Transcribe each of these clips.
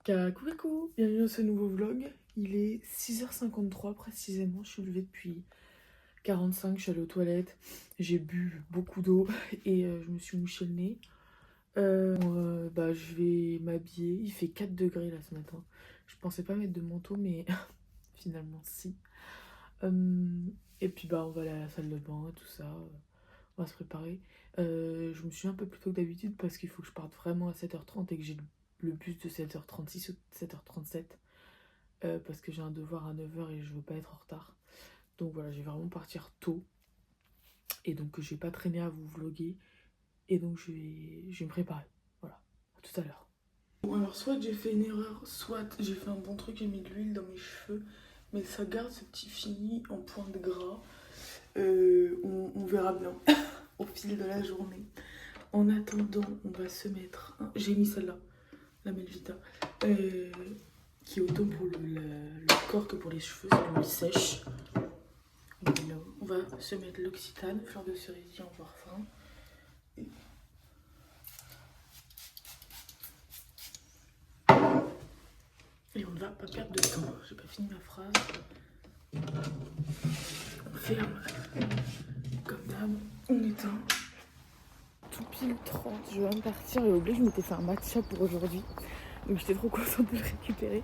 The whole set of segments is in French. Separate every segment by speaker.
Speaker 1: Coucou, bienvenue dans ce nouveau vlog. Il est 6h53 précisément, je suis levée depuis 45, je suis allée aux toilettes, j'ai bu beaucoup d'eau et je me suis mouché le nez. Je vais m'habiller, il fait 4 degrés là ce matin. Je pensais pas mettre de manteau mais finalement si. Et puis on va aller à la salle de bain et tout ça, on va se préparer. Je me suis un peu plus tôt que d'habitude parce qu'il faut que je parte vraiment à 7h30 et que j'ai le bus de 7h36 ou 7h37 parce que j'ai un devoir à 9h et je veux pas être en retard. Donc voilà, je vais vraiment partir tôt et donc je vais pas traîner à vous vlogger et donc je vais me préparer. Voilà, à tout à l'heure. Bon alors soit j'ai fait une erreur, soit j'ai fait un bon truc, j'ai mis de l'huile dans mes cheveux, mais ça garde ce petit fini en pointe gras. On verra bien au fil de la journée. En attendant, on va se mettre... J'ai mis celle-là, la Melvita, qui est autant pour le corps que pour les cheveux, c'est l'huile sèche. Voilà. On va se mettre l'Occitane, fleur de cerisier en parfum. Et on ne va pas perdre de temps. J'ai pas fini ma phrase. On ferme. Comme d'hab, on éteint. Tout pile 30, je vais me partir. Et oublié, je m'étais fait un matcha pour aujourd'hui. Donc j'étais trop contente de le récupérer.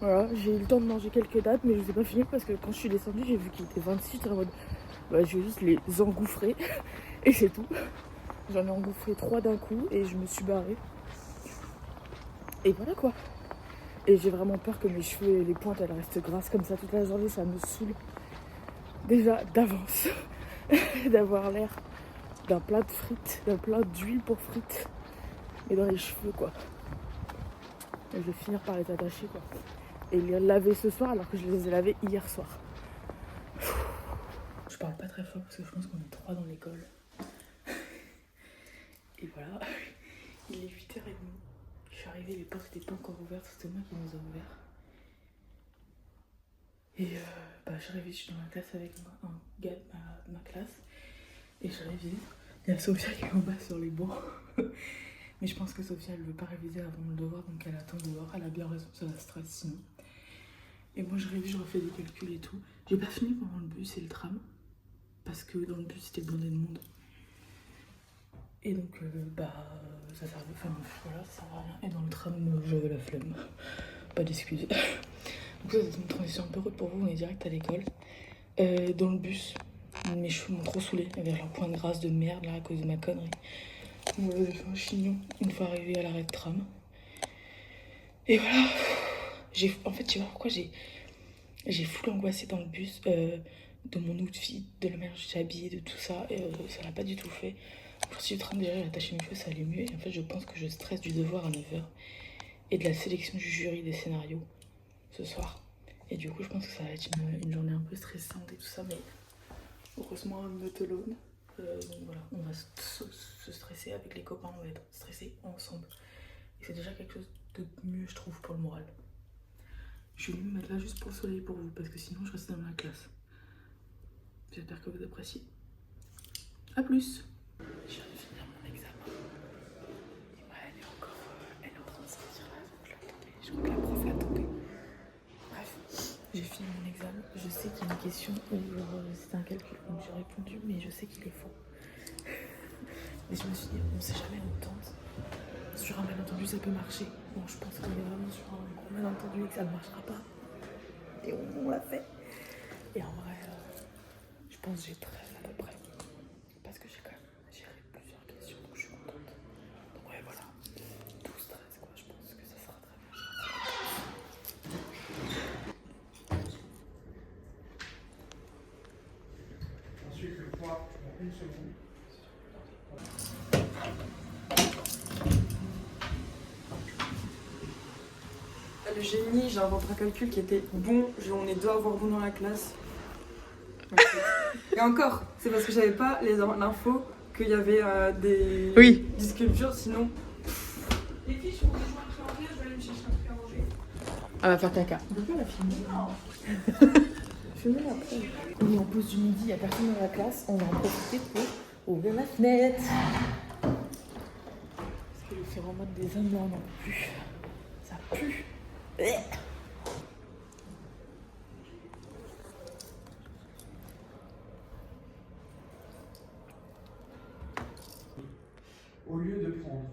Speaker 1: Voilà, j'ai eu le temps de manger quelques dates, mais je les ai pas fini parce que quand je suis descendue, j'ai vu qu'il était 26. J'étais en mode, je vais juste les engouffrer et c'est tout. J'en ai engouffré 3 d'un coup et je me suis barrée. Et voilà quoi. Et j'ai vraiment peur que mes cheveux et les pointes elles restent grasses comme ça toute la journée, ça me saoule. Déjà d'avance d'avoir l'air d'un plat de frites, d'un plat d'huile pour frites, mais dans les cheveux quoi. Et je vais finir par les attacher quoi. Et les laver ce soir alors que je les ai lavés hier soir. Je parle pas très fort parce que je pense qu'on est 3 dans l'école. Et voilà, il est 8h30. Je suis arrivée, les portes n'étaient pas encore ouvertes, c'était moi qui les ai ouvertes. Et j'arrive, je suis dans la classe avec un gars de ma classe. Et je révise. Il y a Sophia qui est en bas sur les bancs. Mais je pense que Sophia elle veut pas réviser avant le devoir, donc elle attend dehors. Elle a bien raison, ça la stresse sinon. Et moi je révise, je refais des calculs et tout. J'ai pas fini pendant le bus et le tram. Parce que dans le bus c'était blindé de monde. Et donc ça servait, enfin voilà, ça sert à rien. Et dans le tram j'avais la flemme. Pas d'excuses. Donc ça c'est une transition un peu rude pour vous, on est direct à l'école. Dans le bus, mes cheveux m'ont trop saoulé avec leur point de grâce de merde là à cause de ma connerie. Donc j'ai fait un chignon une fois arrivé à l'arrêt de tram. Et voilà. En fait, tu vois pourquoi j'ai full angoissé dans le bus de mon outfit, de la manière dont j'étais habillée, de tout ça. Et ça l'a pas du tout fait. Je suis en train de déjà attacher mes cheveux, ça allait mieux. Et en fait, je pense que je stresse du devoir à 9h et de la sélection du jury des scénarios ce soir. Et du coup, je pense que ça va être une journée un peu stressante et tout ça, mais heureusement, I'm not alone. Donc voilà, on va se stresser avec les copains, on va être stressés ensemble. Et c'est déjà quelque chose de mieux, je trouve, pour le moral. Je vais me mettre là juste pour le soleil pour vous, parce que sinon, je reste dans la classe. J'espère que vous appréciez. A plus. Je viens de finir mon examen. Et moi, elle est en train de sortir là, donc je l'attendais. Je crois que la prof l'attendait. Bref, j'ai fini mon examen. Je sais qu'il y a une question où c'est un calcul, donc j'ai répondu, mais je sais qu'il est faux. Mais je me suis dit, on sait jamais, on tente. Sur un malentendu, ça peut marcher. Bon, je pense qu'on est vraiment sur un gros malentendu et que ça ne marchera pas. Et on l'a fait. Et en vrai, je pense que j'ai 13 à peu près. Parce que j'ai quand même géré plusieurs questions, donc je suis contente. Donc ouais, voilà. 12-13 quoi, je pense que ça sera très bien.
Speaker 2: Ensuite, le poids, une seconde.
Speaker 3: Le génie, j'ai inventé un calcul qui était bon. On est deux à avoir bon dans la classe. Et encore, c'est parce que j'avais pas l'info qu'il y avait des sculptures, sinon. Les filles, je vous rejoins après en clair, je vais aller me chercher un truc à manger.
Speaker 1: Elle va faire caca. On peut pas la filmer. Filmer après. On est en pause du midi, il n'y a personne dans la classe. On va en profiter pour ouvrir la fenêtre. Parce que le fait genre en mode des hommes là, on n'en peut plus. Ça pue.
Speaker 2: Au lieu de prendre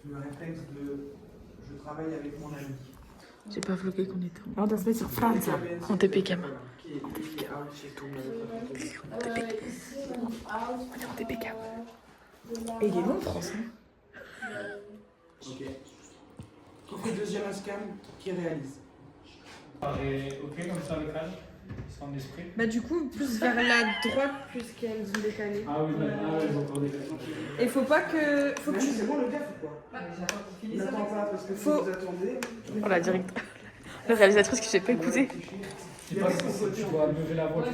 Speaker 2: le réflexe de je travaille avec mon ami.
Speaker 1: J'ai pas vlogué qu'on était en das wird sur France. En TPK. On est en TPK. Et il est long, France.
Speaker 2: Ok. Qui fait deuxième escam, qui réalise.
Speaker 4: Ok, comme ça, le cadre, sans esprit.
Speaker 3: Bah du coup, plus vers la droite, plus qu'elles ont décalé.
Speaker 4: Ah oui, ils ont encore décalé.
Speaker 3: Et faut pas que... Faut que
Speaker 2: Mamie,
Speaker 3: tu...
Speaker 2: c'est moi le gaffe ou quoi? N'attends pas parce que si
Speaker 3: Faut-
Speaker 2: vous attendez.
Speaker 1: Oh la directrice. La réalisatrice que j'ai pas écoutée.
Speaker 4: Je sais pas si tu dois lever la voix.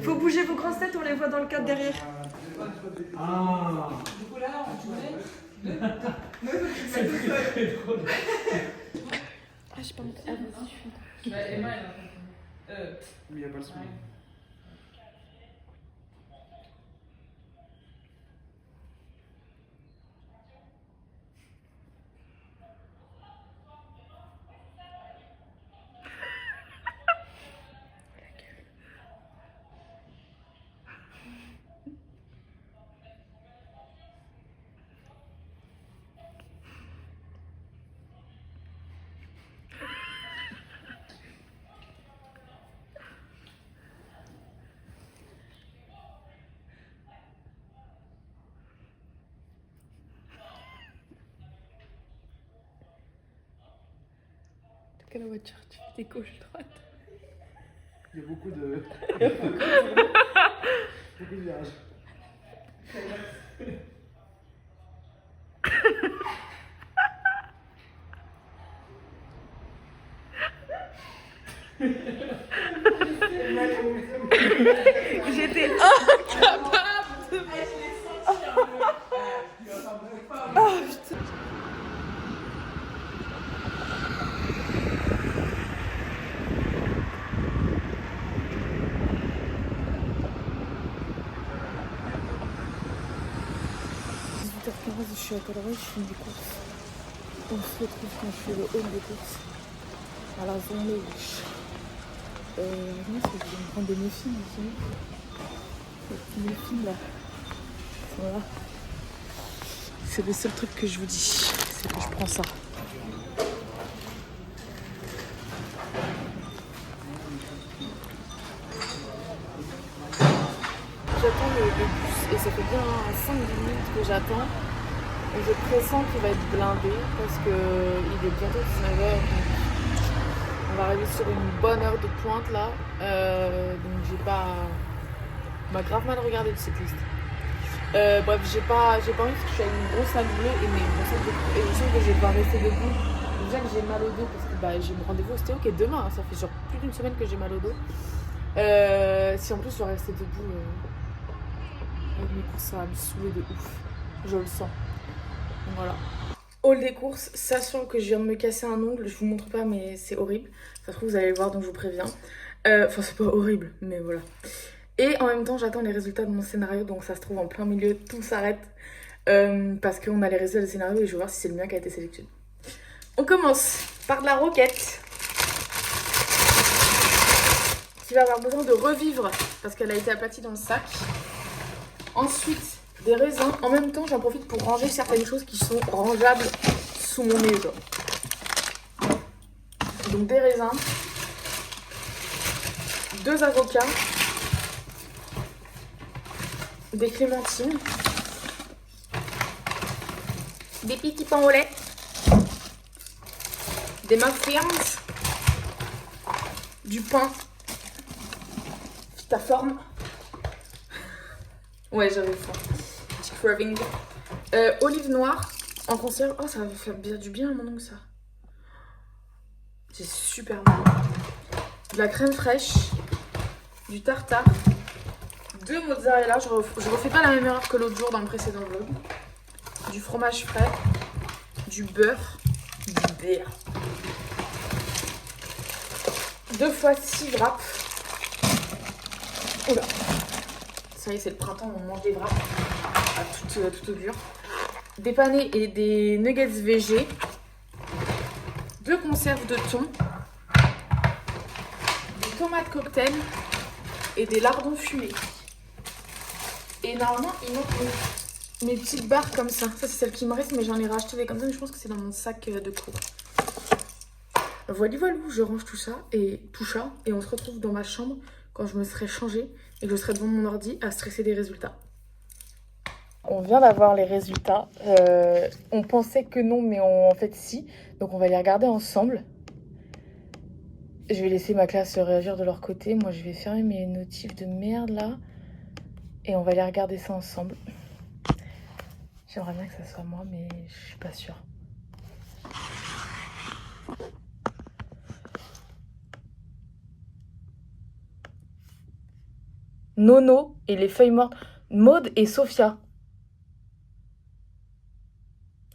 Speaker 3: Faut bouger vos grosses têtes, on les voit dans le cadre derrière.
Speaker 4: Ah, c'est très drôle.
Speaker 1: Ah, j'ai pas honte. Ah, vas-y,
Speaker 2: Mais il n'y a pas le son.
Speaker 1: Quelle voiture tu fais des gauche-droite?
Speaker 2: Il y a beaucoup de. beaucoup de virages.
Speaker 1: J'étais incapable de Oh putain. Je suis à Colorado, je fais des courses. On se retrouve quand je fais le haul des courses. À la zone rouge. Non, c'est que je vais me prendre des muffins ici. Les petits muffins là. Voilà. C'est le seul truc que je vous dis. C'est que je prends ça. J'attends le bus et ça fait bien 5 minutes que j'attends. Et je pressens qu'il va être blindé parce qu'il est bientôt 19h. On va arriver sur une bonne heure de pointe là. Donc j'ai pas. On m'a grave mal regardé le cycliste. Bref, j'ai pas envie parce que je suis avec une grosse salle bleue et mes grosses salles de coups. Et je sens que je vais devoir rester debout. Déjà que j'ai mal au dos parce que j'ai mon rendez-vous ostéo qui est demain. Ça fait genre plus d'une semaine que j'ai mal au dos. Si en plus je dois rester debout avec mes courses, ça va me saouler de ouf. Je le sens. Donc voilà. Haul des courses, sachant que je viens de me casser un ongle, je vous montre pas mais c'est horrible. Ça se trouve vous allez le voir donc je vous préviens. Enfin c'est pas horrible mais voilà. Et en même temps j'attends les résultats de mon scénario donc ça se trouve en plein milieu, tout s'arrête. Parce qu'on a les résultats du scénario et je vais voir si c'est le mien qui a été sélectionné. On commence par de la roquette. Qui va avoir besoin de revivre parce qu'elle a été aplatie dans le sac. Ensuite, des raisins. En même temps, j'en profite pour ranger certaines choses qui sont rangeables sous mon nez. Genre. Donc des raisins, 2 avocats, des clémentines, des petits pains au lait, des muffins, du pain ta forme. Ouais, j'avais faim. Petit craving. Olive noire en conserve. Oh, ça va faire bien du bien à mon ongle, ça. J'ai super mal. De la crème fraîche. Du tartare. 2 mozzarella. Je refais pas la même erreur que l'autre jour dans le précédent vlog. Du fromage frais. Du beurre. Du beurre. 2 fois 6 wraps. Oula. Ça y est, c'est le printemps, on mange des wraps à toute augure. des panais et des nuggets végé, 2 conserves de thon, des tomates cocktail et des lardons fumés. Et normalement, il manque mes petites barres comme ça. Ça, c'est celle qui me reste, mais j'en ai racheté des comme ça, mais je pense que c'est dans mon sac de cours. Voilà, je range tout ça, et on se retrouve dans ma chambre quand je me serai changée et que je serai devant mon ordi à stresser des résultats. On vient d'avoir les résultats. On pensait que non, mais en fait si. Donc on va les regarder ensemble. Je vais laisser ma classe réagir de leur côté. Moi, je vais fermer mes notifs de merde là. Et on va aller regarder ça ensemble. J'aimerais bien que ça soit moi, mais je suis pas sûre. Nono et les feuilles mortes. Maud et Sophia.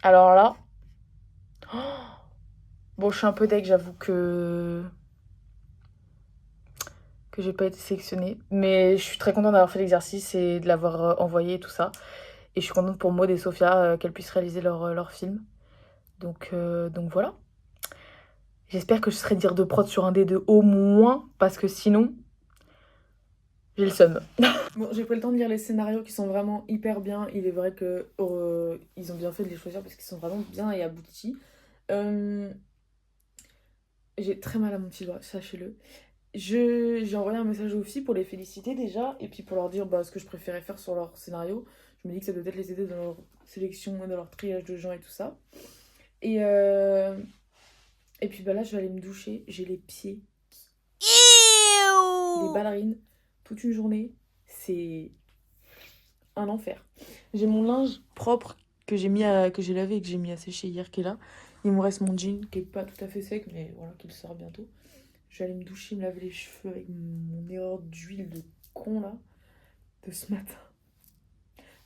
Speaker 1: Alors là... Oh, bon, je suis un peu deg, j'avoue que j'ai pas été sélectionnée. Mais je suis très contente d'avoir fait l'exercice et de l'avoir envoyé et tout ça. Et je suis contente pour Maud et Sophia qu'elles puissent réaliser leur film. Donc voilà. J'espère que je serai dire de prod sur un des deux au moins, parce que sinon, j'ai le seum. Bon, j'ai pris le temps de lire les scénarios qui sont vraiment hyper bien. Il est vrai que ils ont bien fait de les choisir parce qu'ils sont vraiment bien et aboutis. J'ai très mal à mon petit doigt, sachez-le. J'ai envoyé un message aux filles pour les féliciter déjà, et puis pour leur dire ce que je préférais faire sur leur scénario. Je me dis que ça doit peut-être les aider dans leur sélection, dans leur triage de gens et tout ça. Et puis là, je vais aller me doucher. J'ai les pieds. Les ballerines. Toute une journée. C'est un enfer. J'ai mon linge propre que j'ai lavé et que j'ai mis à sécher hier qui est là. Il me reste mon jean qui est pas tout à fait sec, mais voilà, qui le sort bientôt. Je vais aller me doucher, me laver les cheveux avec mon erreur d'huile de con là, de ce matin.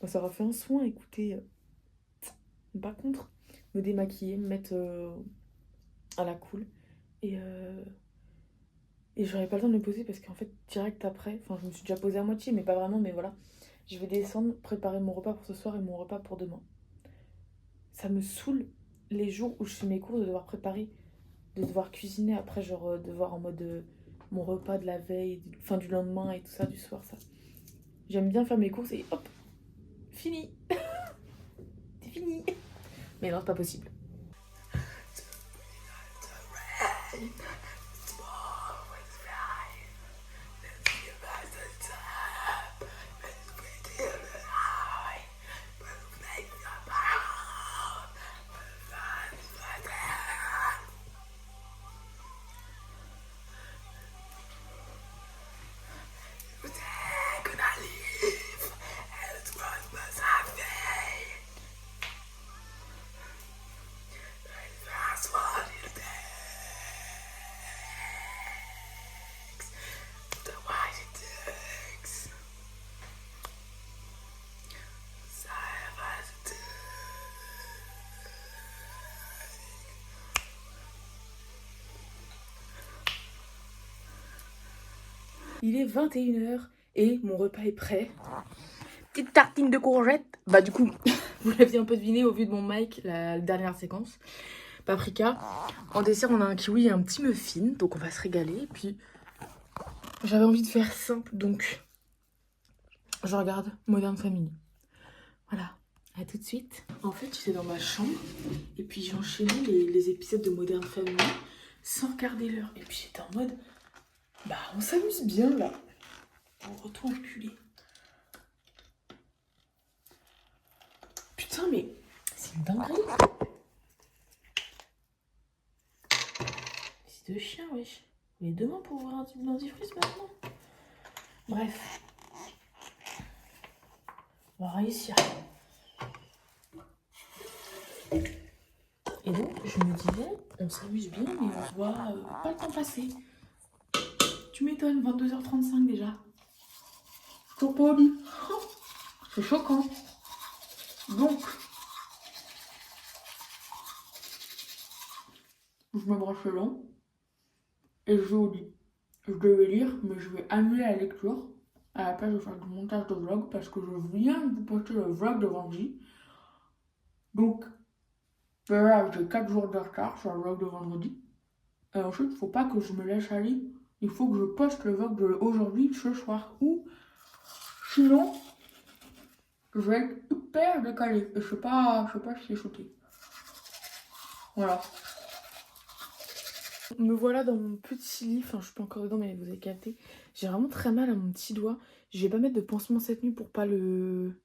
Speaker 1: Ça aura fait un soin, écoutez. Par contre, me démaquiller, me mettre à la cool. Et j'aurais pas le temps de me poser parce qu'en fait, direct après, je me suis déjà posée à moitié, mais pas vraiment, mais voilà. Je vais descendre, préparer mon repas pour ce soir et mon repas pour demain. Ça me saoule les jours où je fais mes cours de devoir préparer, de devoir cuisiner après, genre devoir en mode mon repas de la veille, du lendemain et tout ça, du soir, ça. J'aime bien faire mes courses et hop, fini. C'est fini. Mais non, c'est pas possible. Il est 21h et mon repas est prêt. Petite tartine de courgettes. Du coup, vous l'aviez un peu deviné au vu de mon mic, la dernière séquence. Paprika. En dessert, on a un kiwi et un petit muffin. Donc on va se régaler. Et puis, j'avais envie de faire simple. Donc, je regarde Modern Family. Voilà. À tout de suite. En fait, j'étais dans ma chambre. Et puis, j'ai enchaîné les épisodes de Modern Family sans regarder l'heure. Et puis, j'étais en mode... on s'amuse bien là. On retourne enculé. Putain, mais c'est une dinguerie. C'est de chien, wesh. Mais demain pour ouvrir un tube dentifrice maintenant. Bref. On va réussir. Et donc, je me disais, on s'amuse bien, mais on voit pas le temps passer. Tu m'étonnes, 22h35 déjà. Toujours pas au lit. C'est choquant. Donc, je me brosse les dents et je vais au lit. Je devais lire, mais je vais annuler la lecture à la place de faire du montage de vlog parce que je viens de vous poster le vlog de vendredi. Donc, là, j'ai 4 jours de retard sur le vlog de vendredi. Et ensuite, il faut pas que je me laisse aller. Il faut que je poste le vlog d'aujourd'hui, ce soir. Ou, sinon, je vais être hyper décalé. Et je sais pas si c'est shooté. Voilà. Me voilà dans mon petit lit. Enfin, je suis pas encore dedans, mais vous avez capté. J'ai vraiment très mal à mon petit doigt. Je vais pas mettre de pansement cette nuit pour pas le...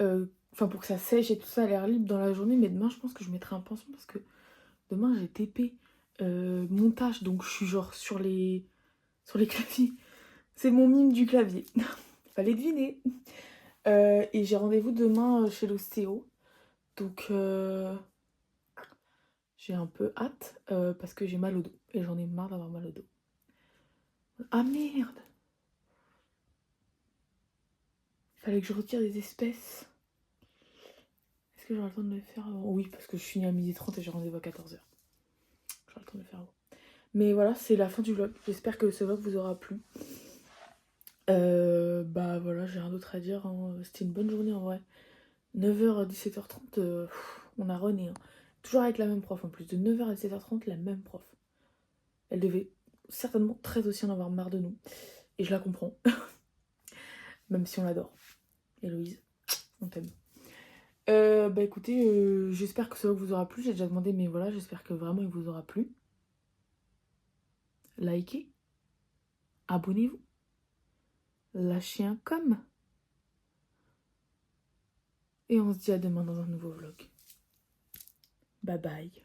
Speaker 1: Enfin, pour que ça sèche et tout ça à l'air libre dans la journée. Mais demain, je pense que je mettrai un pansement parce que demain, j'ai TP montage. Donc, je suis genre sur les claviers. C'est mon mime du clavier. Fallait deviner. Et j'ai rendez-vous demain chez l'ostéo. Donc, j'ai un peu hâte parce que j'ai mal au dos. Et j'en ai marre d'avoir mal au dos. Ah merde! Fallait que je retire des espèces. Est-ce que j'aurai le temps de le faire avant? Oui, parce que je finis à 12h30 et j'ai rendez-vous à 14h. J'aurai le temps de le faire avant. Mais voilà, c'est la fin du vlog. J'espère que ce vlog vous aura plu. Bah voilà, j'ai rien d'autre à dire. Hein. C'était une bonne journée en vrai. 9h à 17h30, on a rené. Hein. Toujours avec la même prof en plus. De 9h à 17h30, la même prof. Elle devait certainement très aussi en avoir marre de nous. Et je la comprends. Même si on l'adore. Héloïse, on t'aime. Bah écoutez, j'espère que ce vlog vous aura plu. J'ai déjà demandé, mais voilà, j'espère que vraiment il vous aura plu. Likez. Abonnez-vous. Lâchez un com. Et on se dit à demain dans un nouveau vlog. Bye bye.